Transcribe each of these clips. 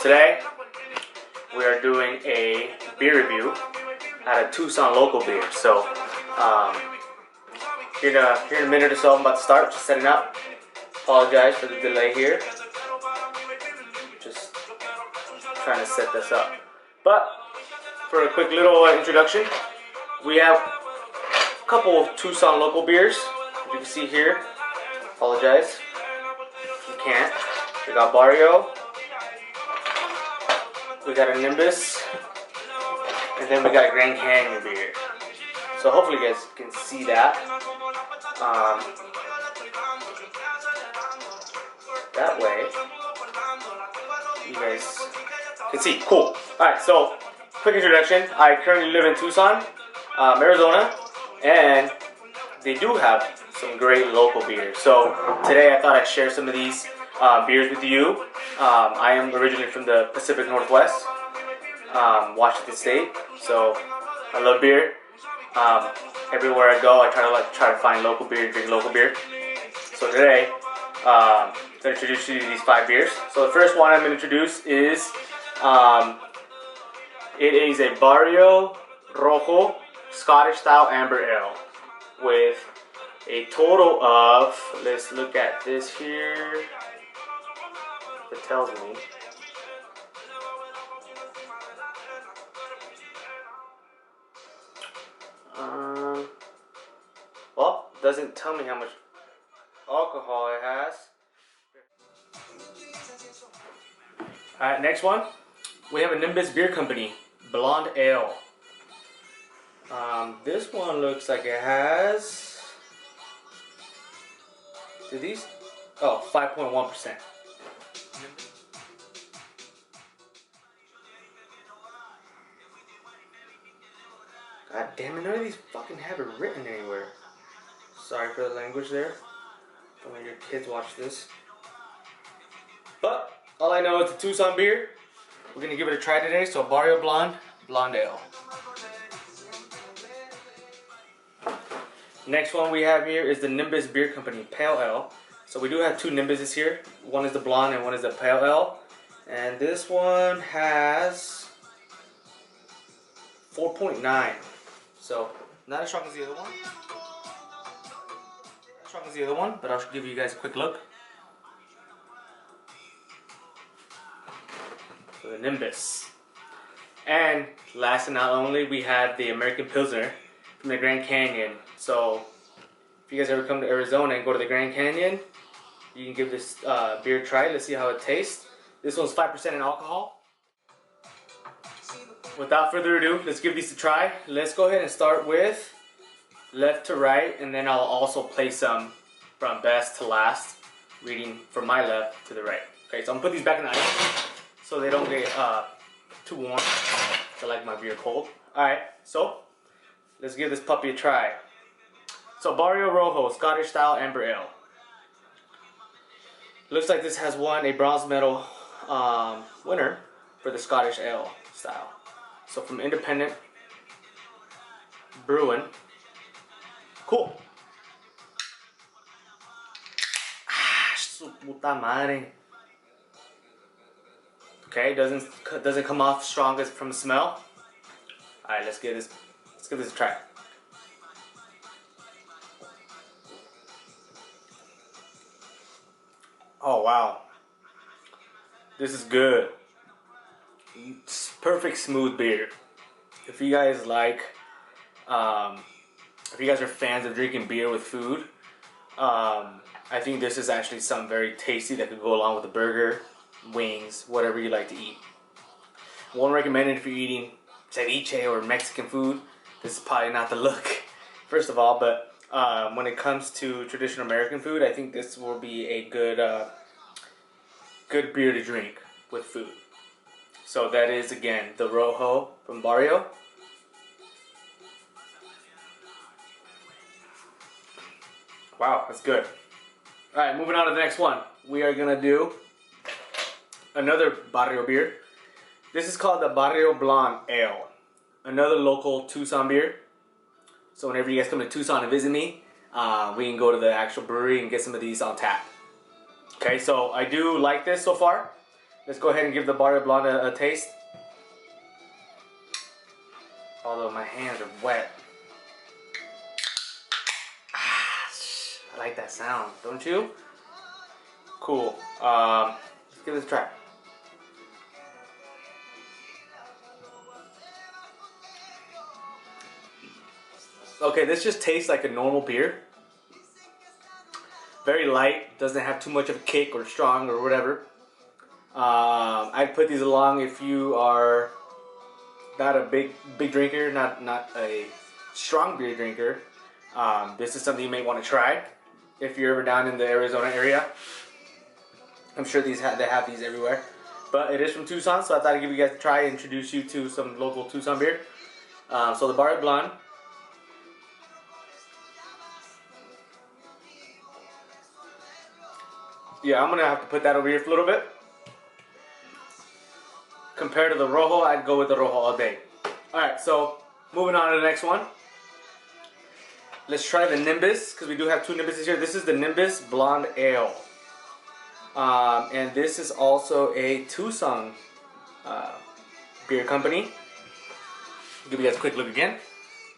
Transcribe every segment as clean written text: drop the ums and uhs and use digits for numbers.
today we are doing a beer review at a Tucson local beer. So here in a minute or so I'm about to start, just setting up. Apologize for the delay here. Just trying to set this up. But for a quick little introduction, we have a couple of Tucson local beers. As you can see here, apologize, you can't. We got Barrio, we got a Nimbus, and then we got a Grand Canyon beer. So hopefully you guys can see that. That way, you guys can see. Cool. Alright, so quick introduction. I currently live in Tucson, Arizona, and they do have some great local beers. So today I thought I'd share some of these beers with you. I am originally from the Pacific Northwest, Washington State, so I love beer. Everywhere I go, I try to find local beer and drink local beer. So today, I'm going to introduce you to these 5 beers. So the first one I'm going to introduce is, it is a Barrio Rojo Scottish style amber ale with a total of, let's look at this here, it tells me, well, it doesn't tell me how much alcohol it has. Alright, next one, we have a Nimbus Beer Company Blonde Ale. This one looks like it has, do these? Oh, 5.1%. God damn it, none of these fucking have it written anywhere. Sorry for the language there. Don't let your kids watch this. But all I know is a Tucson beer. We're gonna give it a try today. So Barrio Blonde Ale. Next one we have here is the Nimbus Beer Company Pale Ale. So we do have 2 Nimbuses here. One is the blonde and one is the pale ale. And this one has 4.9. So not as strong as the other one. Not as strong as the other one, but I'll give you guys a quick look. So the Nimbus. And last and not only, we have the American Pilsner from the Grand Canyon. So if you guys ever come to Arizona and go to the Grand Canyon, you can give this beer a try. Let's see how it tastes. This one's 5% in alcohol. Without further ado, let's give these a try. Let's go ahead and start with left to right, and then I'll also place some from best to last, reading from my left to the right. Okay, so I'm gonna put these back in the ice so they don't get too warm. I like my beer cold. Alright, so let's give this puppy a try. So Barrio Rojo Scottish style amber ale. Looks like this has won a bronze medal winner for the Scottish ale style. So from Independent Brewing. Cool. Su puta madre. Okay, doesn't come off strong as from the smell. All right, let's give this a try. Oh wow, this is good. It's perfect smooth beer. If you guys like, if you guys are fans of drinking beer with food, I think this is actually something very tasty that could go along with a burger, wings, whatever you like to eat. Won't recommend it if you're eating ceviche or Mexican food. This is probably not the look, first of all, but when it comes to traditional American food, I think this will be a good good beer to drink with food. So that is, again, the Rojo from Barrio. Wow, that's good. Alright, moving on to the next one. We are going to do another Barrio beer. This is called the Barrio Blonde Ale. Another local Tucson beer. So whenever you guys come to Tucson and visit me, we can go to the actual brewery and get some of these on tap. Okay, so I do like this so far. let's go ahead and give the Barrio Blonde a taste. Although my hands are wet. I like that sound, don't you? Cool. Let's give this a try. Okay, this just tastes like a normal beer. Very light, doesn't have too much of a kick or strong or whatever. I'd put these along if you are not a big drinker, not a strong beer drinker. This is something you may want to try if you're ever down in the Arizona area. I'm sure they have these everywhere. But it is from Tucson, so I thought I'd give you guys a try and introduce you to some local Tucson beer. So the Barrio Blonde. Yeah, I'm gonna have to put that over here for a little bit. Compared to the Rojo, I'd go with the Rojo all day. Alright, so moving on to the next one. Let's try the Nimbus, because we do have two Nimbuses here. This is the Nimbus Blonde Ale. And this is also a Tucson beer company. I'll give you guys a quick look again.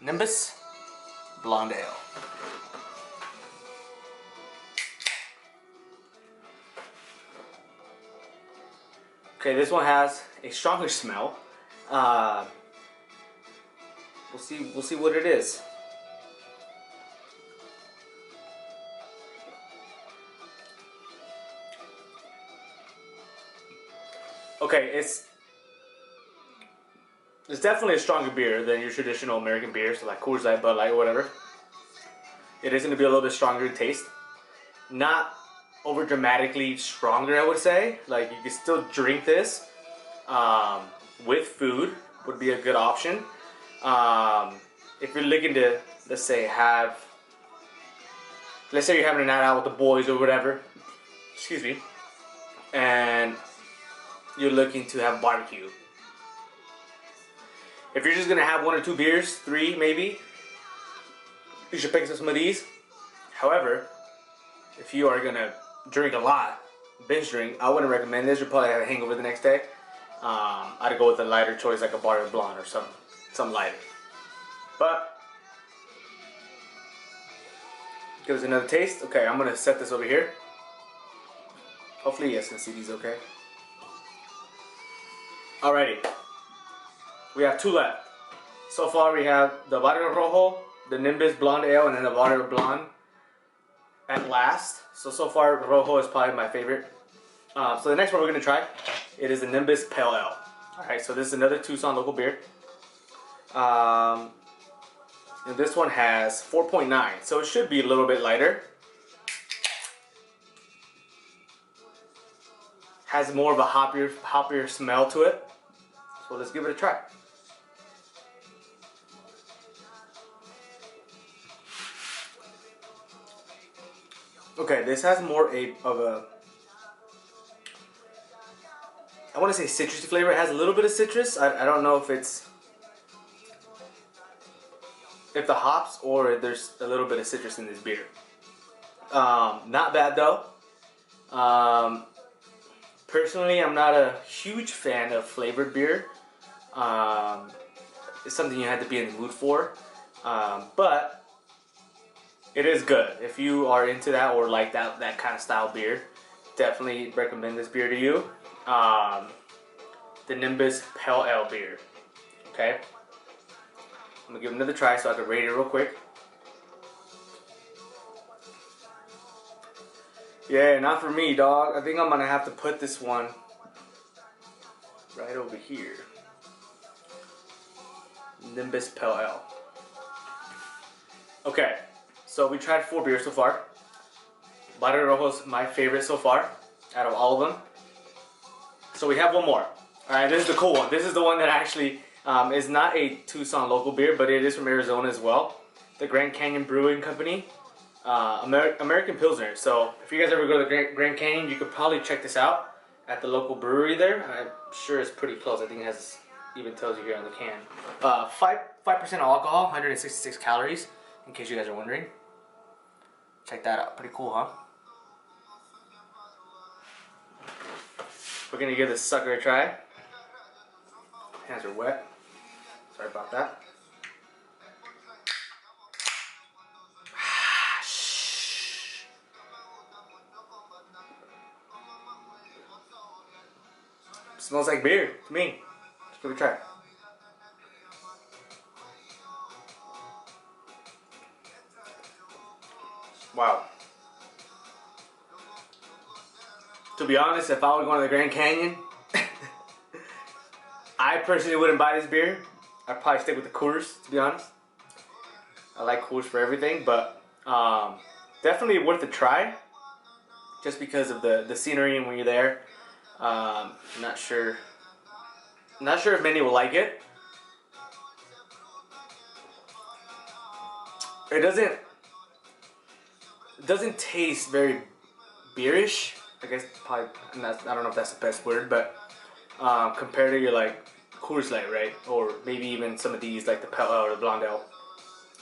Nimbus Blonde Ale. Okay, this one has a stronger smell. We'll see what it is. Okay, it's definitely a stronger beer than your traditional American beers, so like Coors Light, Bud Light, or whatever. It is going to be a little bit stronger in taste. Not over dramatically stronger, I would say. Like, you can still drink this with food, would be a good option. If you're looking to, let's say you're having a night out with the boys or whatever, excuse me, and you're looking to have barbecue. If you're just gonna have one or two beers, 3 maybe, you should pick up some of these. However, if you are gonna drink a lot, binge drink, I wouldn't recommend this. You'll probably have a hangover the next day. I'd go with a lighter choice like a Barrio Blonde or something lighter. But give us another taste. Okay, I'm gonna set this over here. Hopefully you guys can see these okay. Alrighty, we have 2 left. So far we have the Barrio Rojo, the Nimbus Blonde Ale, and then the Barrio Blonde at last. So far Rojo is probably my favorite. So the next one we're going to try, it is the Nimbus Pale Ale. Alright, so this is another Tucson local beer. And this one has 4.9, so it should be a little bit lighter. Has more of a hoppier smell to it. So let's give it a try. Okay, this has more of a, I want to say citrusy flavor. It has a little bit of citrus. I don't know if the hops or there's a little bit of citrus in this beer. Not bad though. Personally, I'm not a huge fan of flavored beer. It's something you have to be in the mood for. But it is good. If you are into that or like that kind of style beer, definitely recommend this beer to you. The Nimbus Pale Ale beer. Okay? I'm gonna give it another try so I can rate it real quick. Yeah, not for me, dog. I think I'm gonna have to put this one right over here. Nimbus Pale Ale. Okay, so we tried 4 beers so far. Barrio Rojo's my favorite so far out of all of them. So we have one more. Alright, this is the cool one. This is the one that actually is not a Tucson local beer, but it is from Arizona as well. The Grand Canyon Brewing Company. American Pilsner. So if you guys ever go to the Grand Canyon, you could probably check this out at the local brewery there. I'm sure it's pretty close. I think it has, even tells you here on the can. 5% alcohol, 166 calories, in case you guys are wondering. Check that out. Pretty cool, huh? We're gonna give this sucker a try. Hands are wet. Sorry about that. Smells like beer to me. Let's give it a try. Wow. To be honest, if I was going to the Grand Canyon, I personally wouldn't buy this beer. I'd probably stick with the Coors, to be honest. I like Coors for everything, but definitely worth a try. Just because of the scenery and when you're there. I'm not sure if many will like it. It doesn't taste very beerish. I guess probably, I don't know if that's the best word, but compared to your like Coors Light, right? Or maybe even some of these like the Pale Ale or the Blonde Ale.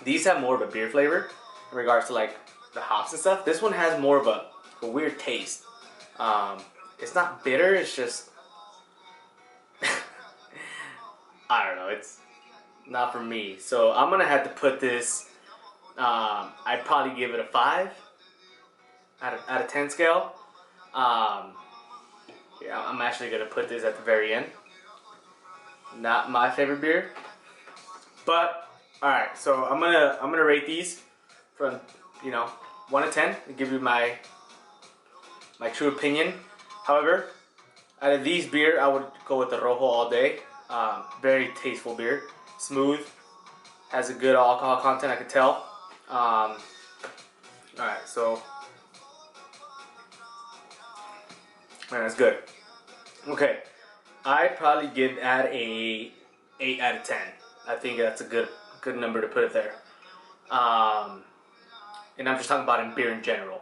These have more of a beer flavor in regards to like the hops and stuff. This one has more of a weird taste. It's not bitter, it's just I don't know, it's not for me. So I'm gonna have to put this, I'd probably give it a 5 out of 10 scale. Yeah, I'm actually gonna put this at the very end. Not my favorite beer, but all right. So I'm gonna rate these from 1 to 10 and give you my true opinion. However, out of these beer, I would go with the Rojo all day. Very tasteful beer, smooth, has a good alcohol content. I could tell. All right, so man, that's good. Okay, I'd probably give that a 8 out of 10. I think that's a good number to put it there. And I'm just talking about in beer in general.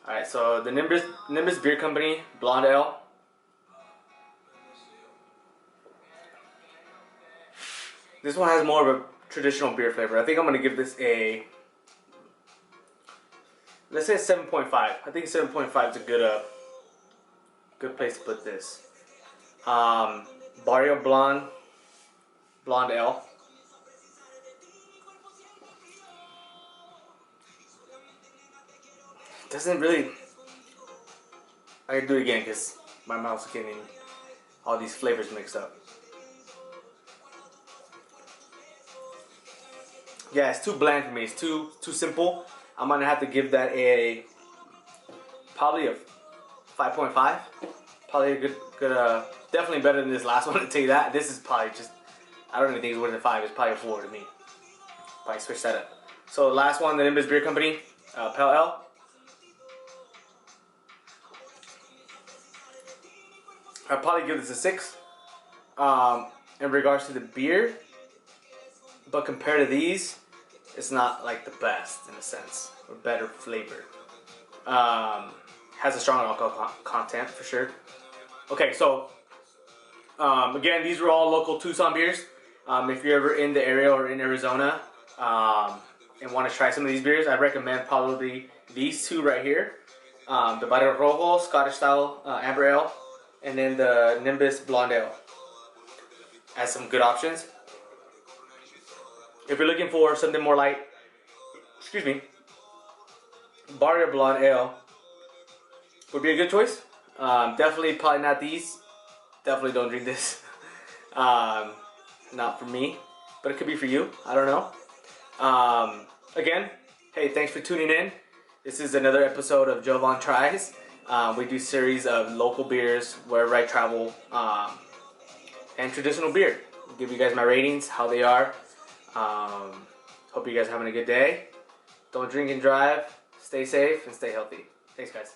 All right, so the Nimbus Beer Company Blonde Ale. This one has more of a traditional beer flavor. I think I'm gonna give this a, let's say a 7.5. I think 7.5 is a good place to put this. Barrio Blonde Ale. Doesn't really. I can do it again because my mouth's getting all these flavors mixed up. Yeah, it's too bland for me. It's too simple. I'm gonna have to give that probably a 5.5. Probably a good definitely better than this last one. To tell you that, this is probably just, I don't even think it's worth a 5. It's probably a 4 to me. Probably switch that up. So the last one, the Nimbus Beer Company Pale Ale. I'd probably give this a 6. In regards to the beer, but compared to these, it's not like the best in a sense, or better flavor. Has a strong alcohol content for sure. Okay, so again, these were all local Tucson beers. If you're ever in the area or in Arizona and want to try some of these beers, I'd recommend probably these two right here. The Barrio Rojo Scottish style Amber Ale, and then the Nimbus Blonde Ale. Has some good options. If you're looking for something more light, Barrio Blonde Ale would be a good choice. Definitely probably not these. Definitely don't drink this. Not for me, but it could be for you. I don't know. Again, hey, thanks for tuning in. This is another episode of Jovan Tries. We do series of local beers wherever I travel, and traditional beer. I'll give you guys my ratings, how they are. Hope you guys are having a good day. Don't drink and drive. Stay safe and stay healthy. Thanks, guys.